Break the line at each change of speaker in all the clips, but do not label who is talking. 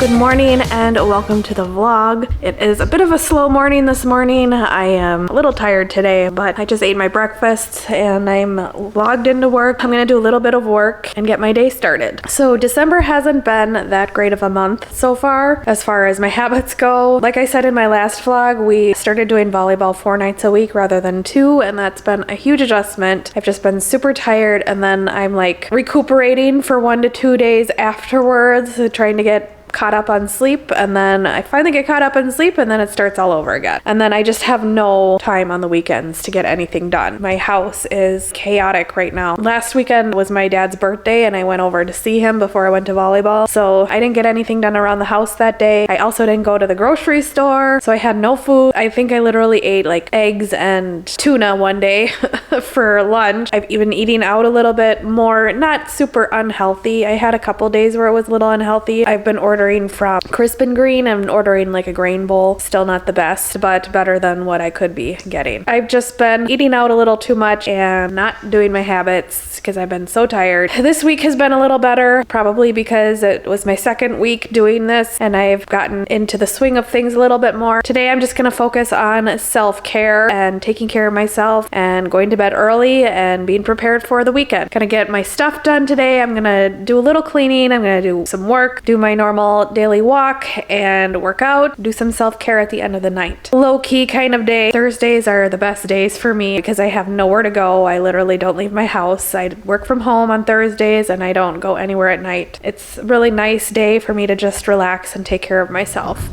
Good morning and welcome to the vlog. It is a bit of a slow morning this morning. I am a little tired today, but I just ate my breakfast and I'm logged into work. I'm gonna do a little bit of work and get my day started. So December hasn't been that great of a month so far as my habits go. Like I said in my last vlog, we started doing volleyball 4 nights a week rather than 2, and that's been a huge adjustment. I've just been super tired, and then I'm like recuperating for 1 to 2 days afterwards, trying to get caught up on sleep, and then I finally get caught up on sleep and then it starts all over again. And then I just have no time on the weekends to get anything done. My house is chaotic right now. Last weekend was my dad's birthday and I went over to see him before I went to volleyball, so I didn't get anything done around the house that day. I also didn't go to the grocery store, so I had no food. I think I literally ate like eggs and tuna one day for lunch. I've even eating out a little bit more, not super unhealthy. I had a couple days where it was a little unhealthy. I've been ordering from Crisp and Green. I'm ordering like a grain bowl. Still not the best, but better than what I could be getting. I've just been eating out a little too much and not doing my habits because I've been so tired. This week has been a little better, probably because it was my second week doing this and I've gotten into the swing of things a little bit more. Today I'm just gonna focus on self-care and taking care of myself and going to bed early and being prepared for the weekend. Gonna get my stuff done today. I'm gonna do a little cleaning. I'm gonna do some work, do my normal daily walk and work out, do some self-care at the end of the night. Low-key kind of day. Thursdays are the best days for me because I have nowhere to go. I literally don't leave my house. I work from home on Thursdays and I don't go anywhere at night. It's a really nice day for me to just relax and take care of myself.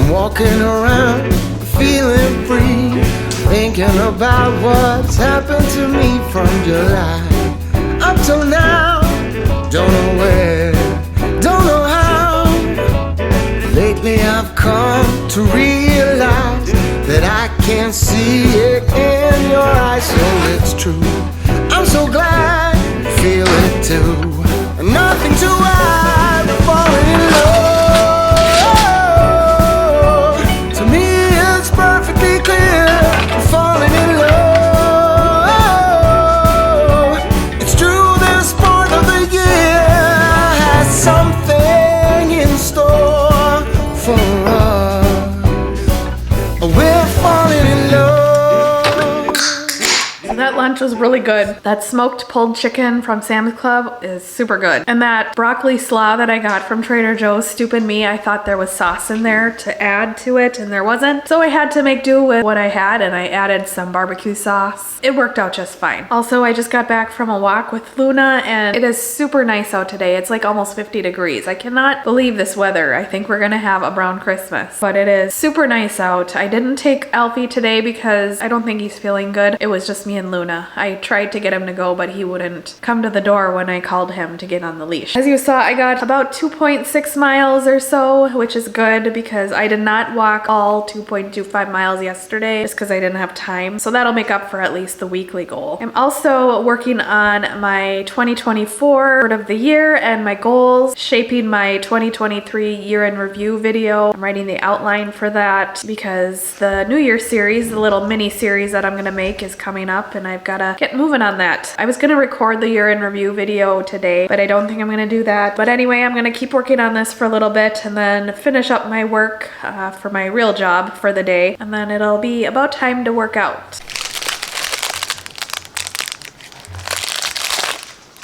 Walking around, feeling free, thinking about what's happened to me from July up till now. Don't know where, don't know how. Lately I've come to realize that I can't see it in your eyes. So it's true, I'm so glad you feel it too. Nothing to hide but falling in love.
Lunch was really good. That smoked pulled chicken from Sam's Club is super good. And that broccoli slaw that I got from Trader Joe's, stupid me, I thought there was sauce in there to add to it and there wasn't. So I had to make do with what I had and I added some barbecue sauce. It worked out just fine. Also, I just got back from a walk with Luna and it is super nice out today. It's like almost 50 degrees. I cannot believe this weather. I think we're gonna have a brown Christmas, but it is super nice out. I didn't take Alfie today because I don't think he's feeling good. It was just me and Luna. I tried to get him to go, but he wouldn't come to the door when I called him to get on the leash. As you saw, I got about 2.6 miles or so, which is good because I did not walk all 2.25 miles yesterday just because I didn't have time. So that'll make up for at least the weekly goal. I'm also working on my 2024 word of the year and my goals, shaping my 2023 year in review video. I'm writing the outline for that because the New Year series, the little mini series that I'm gonna make, is coming up and I've gotta get moving on that. I was gonna record the year in review video today, but I don't think I'm gonna do that. But anyway, I'm gonna keep working on this for a little bit and then finish up my work for my real job for the day. And then it'll be about time to work out.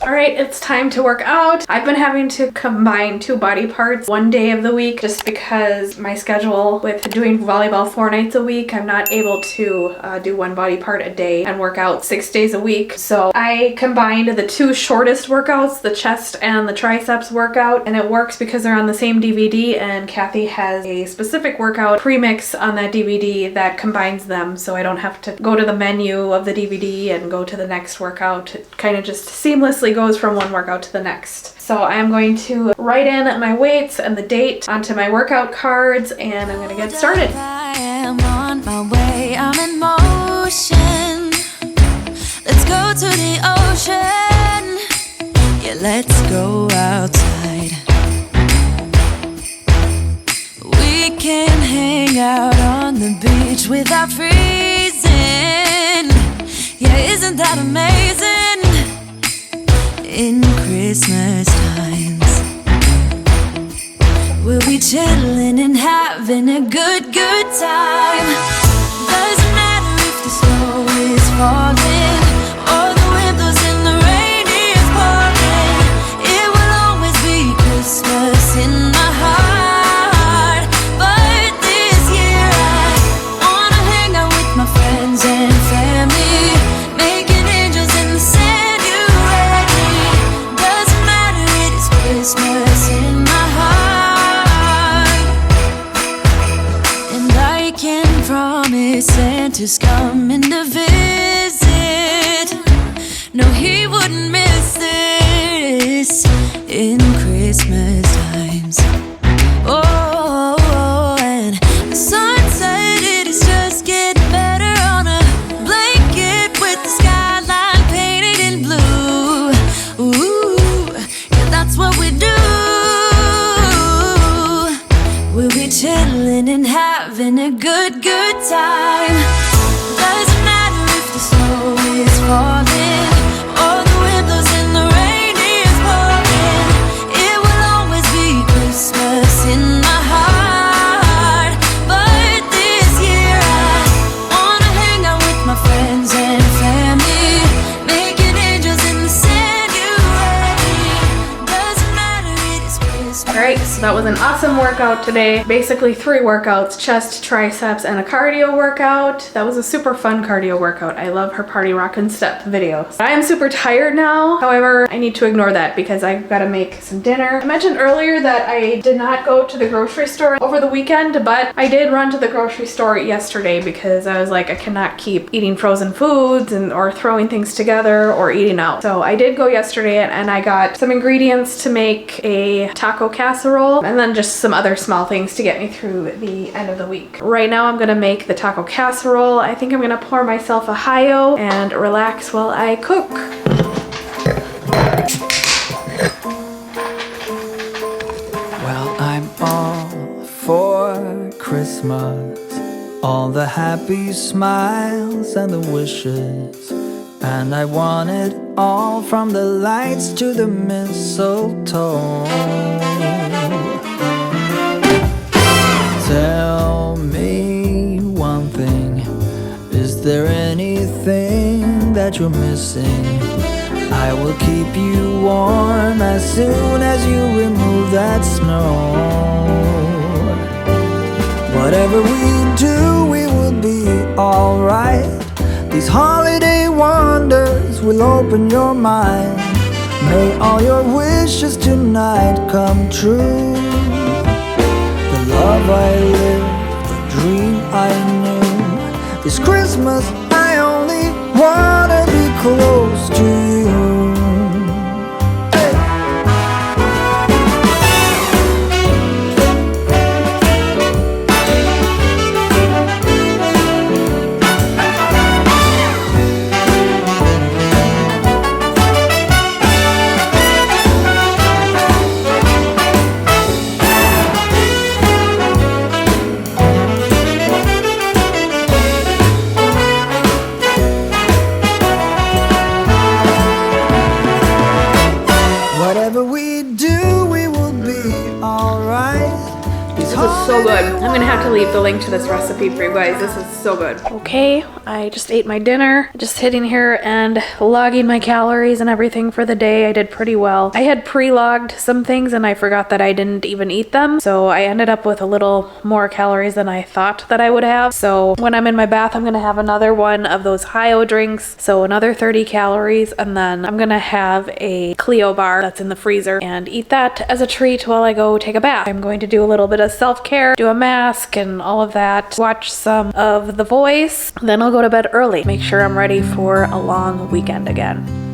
All right, it's time to work out. I've been having to combine 2 body parts one day of the week just because my schedule with doing volleyball 4 nights a week, I'm not able to do 1 body part a day and work out 6 days a week. So I combined the 2 shortest workouts, the chest and the triceps workout, and it works because they're on the same DVD and Kathy has a specific workout premix on that DVD that combines them, so I don't have to go to the menu of the DVD and go to the next workout. It kind of just seamlessly goes from one workout to the next. So I'm going to write in my weights and the date onto my workout cards and I'm gonna get started. I am on my way, I'm in motion. Let's go to the ocean. Yeah, let's go outside. We can hang
without freezing. Yeah, isn't that amazing? In Christmas times, we'll be chilling and having a good time. Doesn't matter if the snow is falling or the wind blows and the rain is pouring. It will always be Christmas in my heart. But this year I wanna hang out with my friends and family, making angels in the sand. You ready? Doesn't matter, it is Christmas in my heart. And I can promise Santa's coming to visit. No, he wouldn't miss this in Christmas times. Oh, and the sun said it is just getting better on a blanket with the skyline painted in blue. Ooh, yeah, that's what we do. We'll be chilling and having a good time. Doesn't matter if the snow is falling or the wind blows and the rain is pouring. It will always be Christmas in my heart. But this year I wanna hang out with my friends and family, making angels in the sand. You ready? Doesn't matter, it is Christmas.
Alright, so that was an awesome workout today. Basically 3 workouts, chest, triceps, and a cardio workout. That was a super fun cardio workout. I love her party rockin' step videos. I am super tired now. However, I need to ignore that because I've got to make some dinner. I mentioned earlier that I did not go to the grocery store over the weekend, but I did run to the grocery store yesterday because I was like, I cannot keep eating frozen foods or throwing things together or eating out. So I did go yesterday and I got some ingredients to make a taco casserole and then just some other small things to get me through the end of the week. Right now I'm gonna make the taco casserole. I think I'm gonna pour myself a Hi-O and relax while I cook.
Well, I'm all for Christmas, all the happy smiles and the wishes, and I want it all from the lights to the mistletoe. Tell me one thing, is there anything that you're missing? I will keep you warm as soon as you remove that snow. Whatever we do, we will be alright. These holiday wonders will open your mind. May all your wishes tonight come true. The love I lived, the dream I knew. This Christmas I only wanna be close to you. Whatever we do, we will be alright.
This is so good. I'm gonna have to leave the link to this recipe for you guys. This is so good. Okay, I just ate my dinner. Just sitting here and logging my calories and everything for the day. I did pretty well. I had pre-logged some things and I forgot that I didn't even eat them. So I ended up with a little more calories than I thought that I would have. So when I'm in my bath, I'm gonna have another one of those Hi-O drinks. So another 30 calories. And then I'm gonna have a Clio bar that's in the freezer and eat that as a treat while I go take a bath. I'm going to do a little bit of self-care, do a mask and all of that, watch some of The Voice, then I'll go to bed early, make sure I'm ready for a long weekend again.